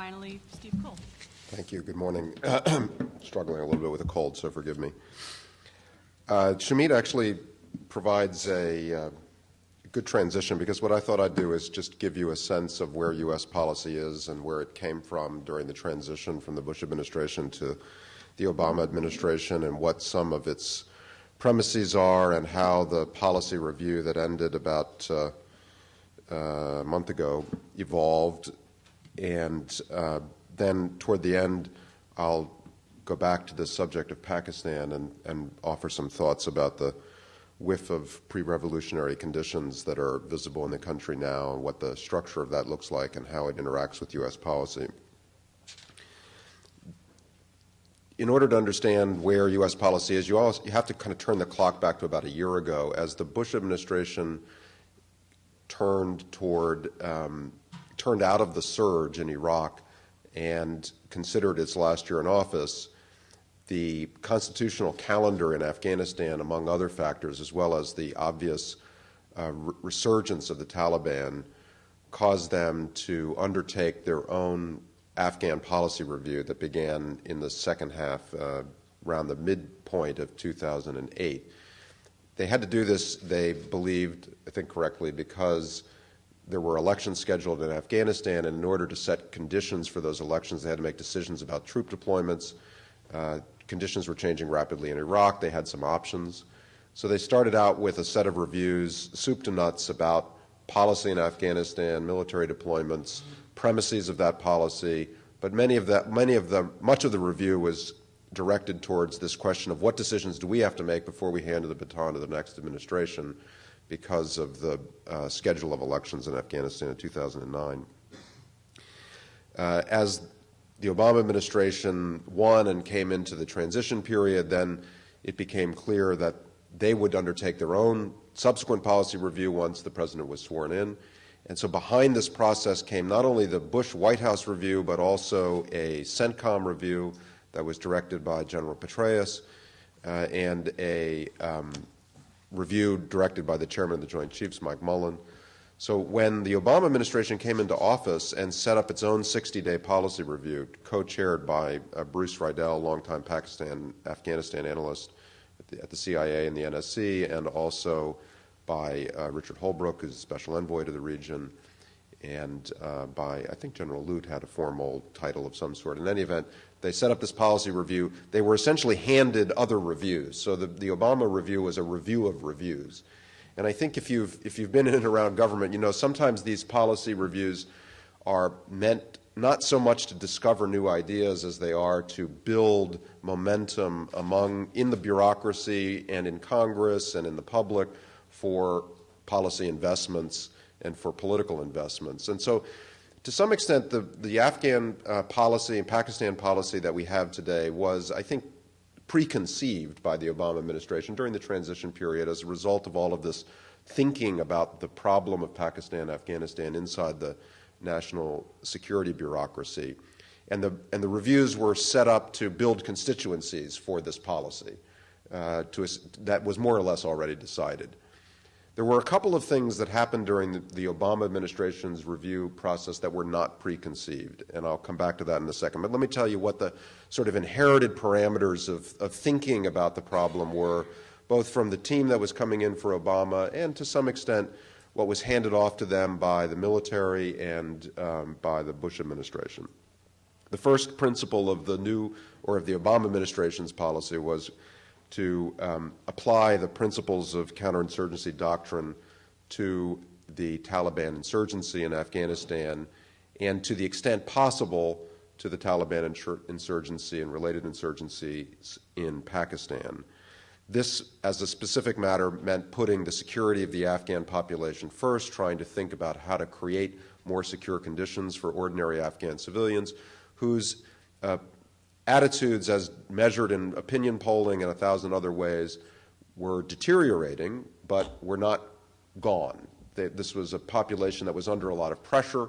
finally, Steve Coll. Thank you. Good morning. Struggling a little bit with a cold, so forgive me. Shamit actually provides a good transition, because what I thought I'd do is just give you a sense of where U.S. policy is and where it came from during the transition from the Bush administration to the Obama administration, and what some of its premises are, and how the policy review that ended about a month ago evolved. And then toward the end, I'll go back to the subject of Pakistan and offer some thoughts about the whiff of pre-revolutionary conditions that are visible in the country now, and what the structure of that looks like and how it interacts with U.S. policy. In order to understand where U.S. policy is, you have to kind of turn the clock back to about a year ago, as the Bush administration turned out of the surge in Iraq and considered its last year in office. The constitutional calendar in Afghanistan, among other factors, as well as the obvious resurgence of the Taliban, caused them to undertake their own Afghan policy review that began in the second half, around the midpoint of 2008. They had to do this, they believed, I think correctly, because there were elections scheduled in Afghanistan, and in order to set conditions for those elections, they had to make decisions about troop deployments. Conditions were changing rapidly in Iraq. They had some options. So they started out with a set of reviews, soup to nuts, about policy in Afghanistan, military deployments, premises of that policy, but much of the review was directed towards this question of what decisions do we have to make before we hand the baton to the next administration, because of the schedule of elections in Afghanistan in 2009. As the Obama administration won and came into the transition period, then it became clear that they would undertake their own subsequent policy review once the president was sworn in. And so behind this process came not only the Bush White House review, but also a CENTCOM review that was directed by General Petraeus, and a review directed by the chairman of the Joint Chiefs, Mike Mullen. So when the Obama administration came into office and set up its own 60-day policy review, co-chaired by Bruce Riedel, longtime Afghanistan analyst at the CIA and the NSC, and also by Richard Holbrooke, who's a special envoy to the region, and by, I think General Lute had a formal title of some sort. In any event, they set up this policy review. They were essentially handed other reviews. So the Obama review was a review of reviews. And I think if you've been in and around government, you know sometimes these policy reviews are meant not so much to discover new ideas as they are to build momentum in the bureaucracy and in Congress and in the public for policy investments and for political investments. And so to some extent, the Afghan policy and Pakistan policy that we have today was, I think, preconceived by the Obama administration during the transition period as a result of all of this thinking about the problem of Pakistan and Afghanistan inside the national security bureaucracy. And the reviews were set up to build constituencies for this policy that was more or less already decided. There were a couple of things that happened during the Obama administration's review process that were not preconceived, and I'll come back to that in a second. But let me tell you what the sort of inherited parameters of thinking about the problem were, both from the team that was coming in for Obama and to some extent what was handed off to them by the military and by the Bush administration. The first principle of the Obama administration's policy was to apply the principles of counterinsurgency doctrine to the Taliban insurgency in Afghanistan, and to the extent possible to the Taliban insurgency and related insurgencies in Pakistan. This, as a specific matter, meant putting the security of the Afghan population first, trying to think about how to create more secure conditions for ordinary Afghan civilians whose attitudes, as measured in opinion polling and 1,000 other ways, were deteriorating, but were not gone. This was a population that was under a lot of pressure.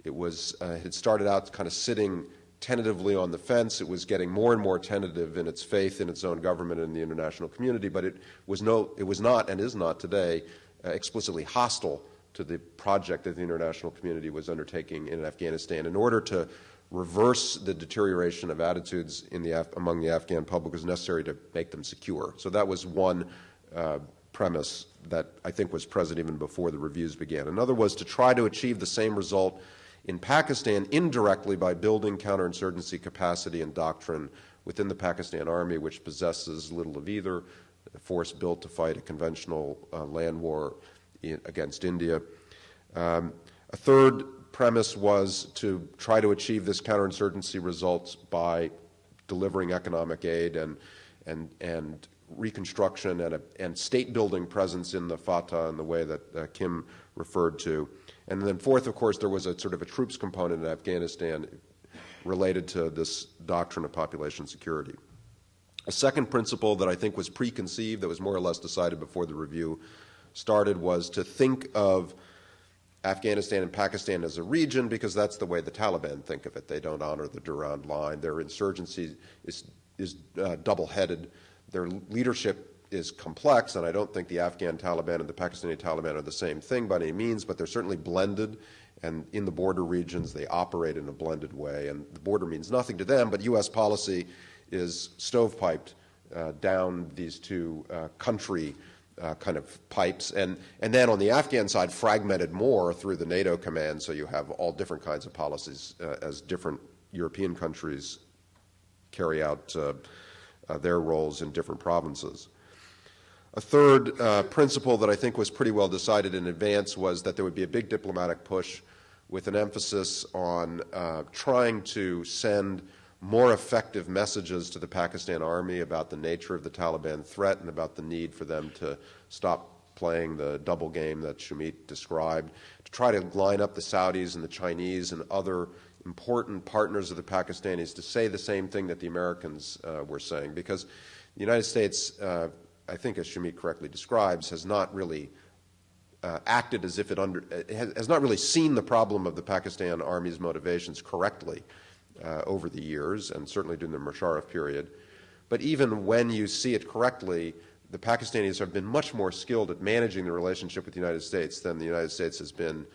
It had started out kind of sitting tentatively on the fence. It was getting more and more tentative in its faith in its own government and the international community, but it was not and is not today explicitly hostile to the project that the international community was undertaking in Afghanistan in order to reverse the deterioration of attitudes among the Afghan public was necessary to make them secure. So that was one premise that I think was present even before the reviews began. Another was to try to achieve the same result in Pakistan indirectly by building counterinsurgency capacity and doctrine within the Pakistan Army, which possesses little of either, a force built to fight a conventional land war against India. A third premise was to try to achieve this counterinsurgency results by delivering economic aid and reconstruction and state-building presence in the Fatah in the way that Kim referred to. And then fourth, of course, there was a sort of a troops component in Afghanistan related to this doctrine of population security. A second principle that I think was preconceived, that was more or less decided before the review started, was to think of Afghanistan and Pakistan as a region because that's the way the Taliban think of it. They don't honor the Durand Line. Their insurgency is double-headed. Their leadership is complex, and I don't think the Afghan Taliban and the Pakistani Taliban are the same thing by any means, but they're certainly blended, and in the border regions they operate in a blended way, and the border means nothing to them, but U.S. policy is stovepiped down these two country kind of pipes, and then on the Afghan side fragmented more through the NATO command, so you have all different kinds of policies as different European countries carry out their roles in different provinces. A third principle that I think was pretty well decided in advance was that there would be a big diplomatic push with an emphasis on trying to send more effective messages to the Pakistan Army about the nature of the Taliban threat and about the need for them to stop playing the double game that Shamit described, to try to line up the Saudis and the Chinese and other important partners of the Pakistanis to say the same thing that the Americans were saying, because the United States, I think as Shamit correctly describes, has not really acted as if it has not really seen the problem of the Pakistan Army's motivations correctly over the years, and certainly during the Musharraf period. But even when you see it correctly, the Pakistanis have been much more skilled at managing the relationship with the United States than the United States has been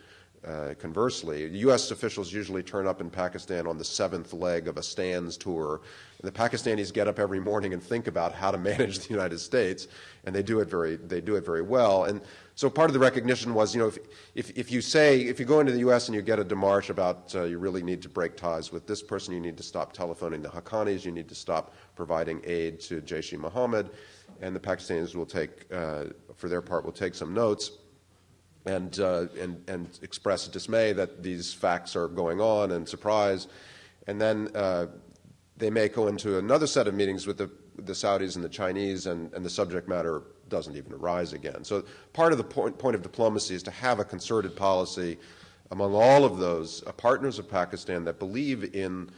conversely. U.S. officials usually turn up in Pakistan on the seventh leg of a stands tour. The Pakistanis get up every morning and think about how to manage the United States, and they do it very well. And so part of the recognition was, you know, if you go into the U.S. and you get a démarche about you really need to break ties with this person, you need to stop telephoning the Haqqanis, you need to stop providing aid to Jaish-e-Mohammed, and the Pakistanis will take, for their part, will take some notes and express dismay that these facts are going on and surprise, and then they may go into another set of meetings with the Saudis and the Chinese, and the subject matter doesn't even arise again. So part of the point of diplomacy is to have a concerted policy among all of those partners of Pakistan that believe in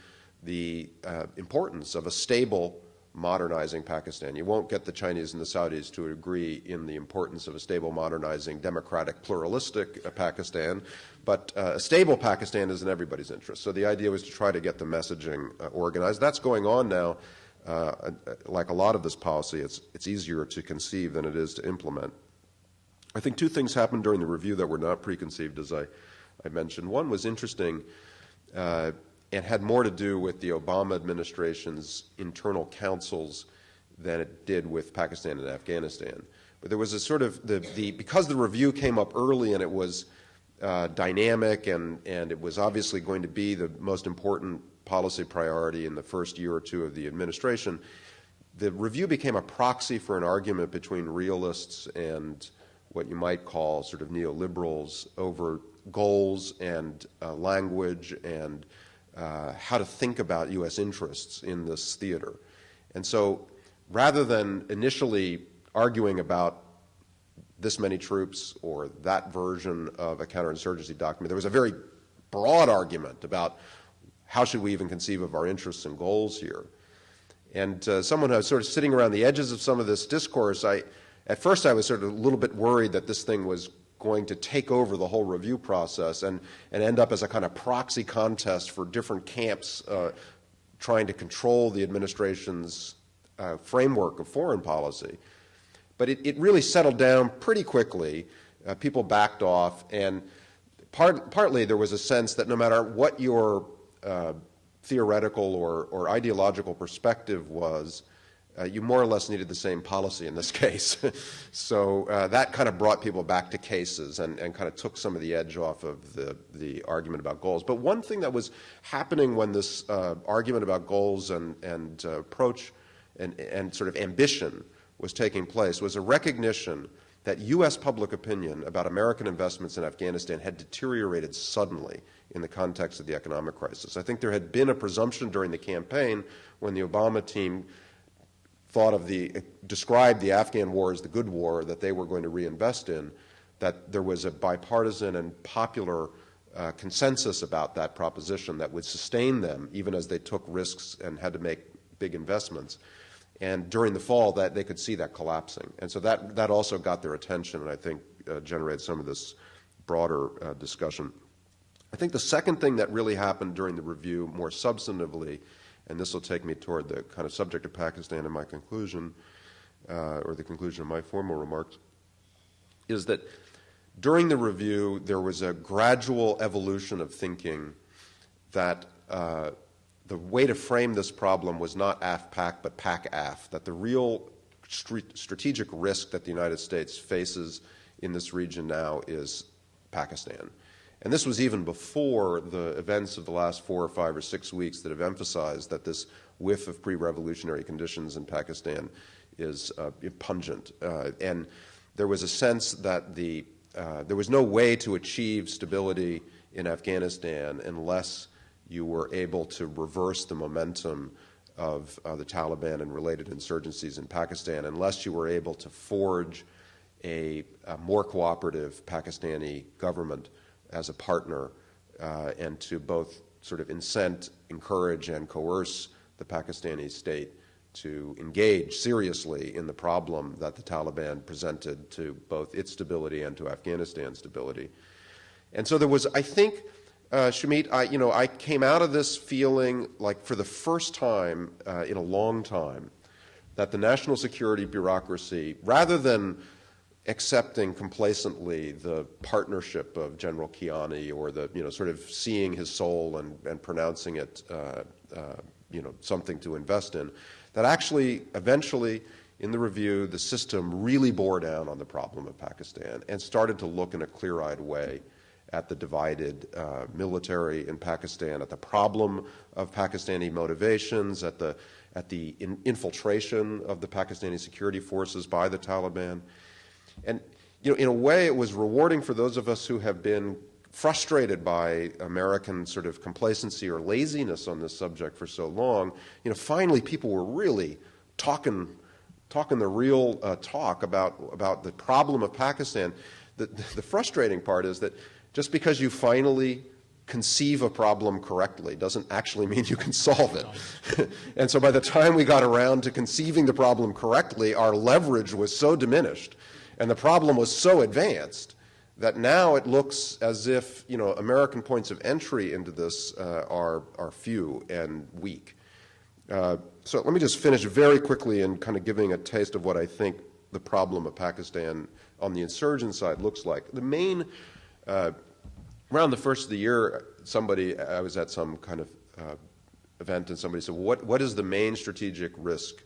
the importance of a stable, modernizing Pakistan. You won't get the Chinese and the Saudis to agree in the importance of a stable, modernizing, democratic, pluralistic Pakistan, but a stable Pakistan is in everybody's interest. So the idea was to try to get the messaging organized. That's going on now. Like a lot of this policy, it's easier to conceive than it is to implement. I think two things happened during the review that were not preconceived, as I mentioned. One was interesting and had more to do with the Obama administration's internal councils than it did with Pakistan and Afghanistan. But there was a sort of, because the review came up early and it was dynamic and it was obviously going to be the most important policy priority in the first year or two of the administration, the review became a proxy for an argument between realists and what you might call sort of neoliberals over goals and language and how to think about U.S. interests in this theater. And so rather than initially arguing about this many troops or that version of a counterinsurgency document, there was a very broad argument about how should we even conceive of our interests and goals here. And someone who was sort of sitting around the edges of some of this discourse, at first I was sort of a little bit worried that this thing was going to take over the whole review process and end up as a kind of proxy contest for different camps trying to control the administration's framework of foreign policy. But it really settled down pretty quickly people backed off, and partly there was a sense that no matter what your theoretical or ideological perspective was, you more or less needed the same policy in this case. So that kind of brought people back to cases and kind of took some of the edge off of the argument about goals. But one thing that was happening when this argument about goals and approach and sort of ambition was taking place was a recognition that U.S. public opinion about American investments in Afghanistan had deteriorated suddenly in the context of the economic crisis. I think there had been a presumption during the campaign when the Obama team described the Afghan war as the good war that they were going to reinvest in, that there was a bipartisan and popular consensus about that proposition that would sustain them even as they took risks and had to make big investments. And during the fall, that they could see that collapsing. And so that also got their attention and I think generated some of this broader discussion. I think the second thing that really happened during the review more substantively, and this will take me toward the kind of subject of Pakistan in my conclusion, or the conclusion of my formal remarks, is that during the review there was a gradual evolution of thinking that the way to frame this problem was not AF-PAC but PAC-AF, that the real strategic risk that the United States faces in this region now is Pakistan. And this was even before the events of the last 4 or 5 or 6 weeks that have emphasized that this whiff of pre-revolutionary conditions in Pakistan is pungent. And there was a sense that there was no way to achieve stability in Afghanistan unless you were able to reverse the momentum of the Taliban and related insurgencies in Pakistan, unless you were able to forge a more cooperative Pakistani government as a partner and to both sort of incent, encourage, and coerce the Pakistani state to engage seriously in the problem that the Taliban presented to both its stability and to Afghanistan's stability. And so there was, I think, Shamit, I came out of this feeling like for the first time in a long time that the national security bureaucracy, rather than accepting complacently the partnership of General Kiani or the, sort of seeing his soul and pronouncing it, something to invest in, that actually eventually in the review the system really bore down on the problem of Pakistan and started to look in a clear-eyed way at the divided military in Pakistan, at the problem of Pakistani motivations, at the infiltration of the Pakistani security forces by the Taliban. And in a way it was rewarding for those of us who have been frustrated by American sort of complacency or laziness on this subject for so long. Finally people were really talking the real talk about the problem of Pakistan. The frustrating part is that just because you finally conceive a problem correctly doesn't actually mean you can solve it. And so by the time we got around to conceiving the problem correctly, our leverage was so diminished and the problem was so advanced that now it looks as if American points of entry into this are few and weak. So let me just finish very quickly in kind of giving a taste of what I think the problem of Pakistan on the insurgent side looks like. The main around the first of the year, I was at some kind of event and somebody said, well, what is the main strategic risk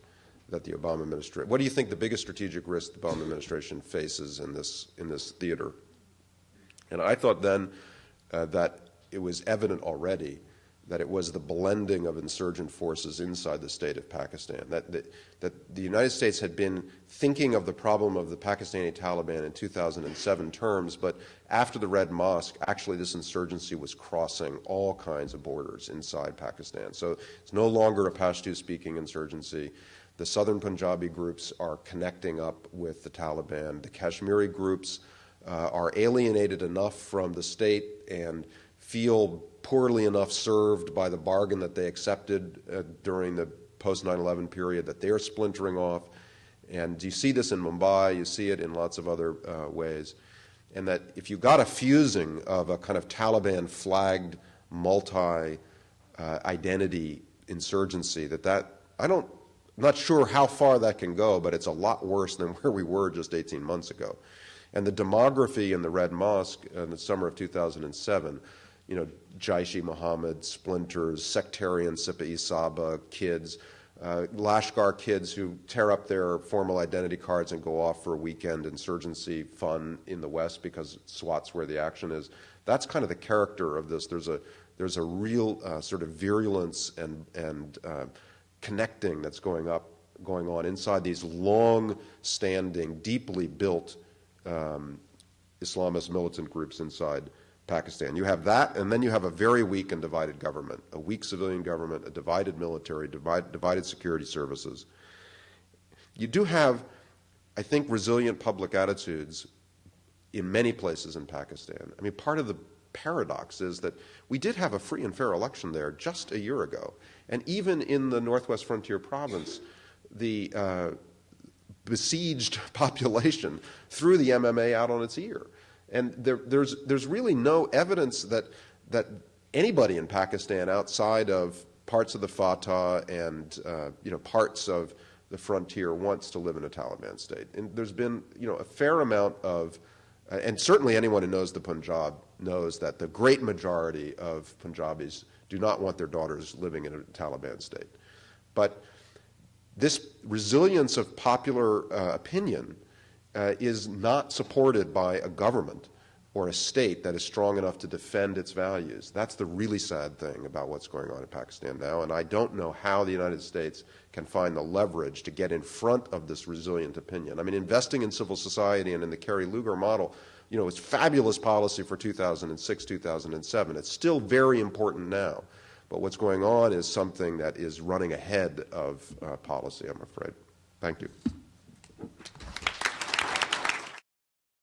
that the Obama administration, what do you think the biggest strategic risk the Obama administration faces in this theater? And I thought then that it was evident already that it was the blending of insurgent forces inside the state of Pakistan, that the United States had been thinking of the problem of the Pakistani Taliban in 2007 terms, but after the Red Mosque, actually this insurgency was crossing all kinds of borders inside Pakistan. So it's no longer a Pashto-speaking insurgency. The southern Punjabi groups are connecting up with the Taliban. The Kashmiri groups are alienated enough from the state and feel poorly enough served by the bargain that they accepted during the post-9/11 period that they're splintering off. And you see this in Mumbai, you see it in lots of other ways. And that if you got a fusing of a kind of Taliban-flagged multi-identity insurgency, I'm not sure how far that can go, but it's a lot worse than where we were just 18 months ago. And the demography in the Red Mosque in the summer of 2007, you know, Jaish-e-Mohammed, splinters, sectarian Sipa-e-Saba kids, Lashkar kids who tear up their formal identity cards and go off for a weekend insurgency fun in the West because SWAT's where the action is. That's kind of the character of this. There's a real sort of virulence and connecting that's going on inside these long-standing, deeply built Islamist militant groups inside Pakistan. You have that, and then you have a very weak and divided government, a weak civilian government, a divided military, divided security services. You do have, I think, resilient public attitudes in many places in Pakistan. I mean, part of the paradox is that we did have a free and fair election there just a year ago. And even in the Northwest Frontier Province, the besieged population threw the MMA out on its ear. And there's really no evidence that anybody in Pakistan outside of parts of the Fatah and parts of the frontier wants to live in a Taliban state. And there's been a fair amount of, and certainly anyone who knows the Punjab knows that the great majority of Punjabis do not want their daughters living in a Taliban state. But this resilience of popular opinion is not supported by a government or a state that is strong enough to defend its values. That's the really sad thing about what's going on in Pakistan now, and I don't know how the United States can find the leverage to get in front of this resilient opinion. I mean, investing in civil society and in the Kerry Lugar model, it's fabulous policy for 2006, 2007. It's still very important now. But what's going on is something that is running ahead of policy, I'm afraid. Thank you.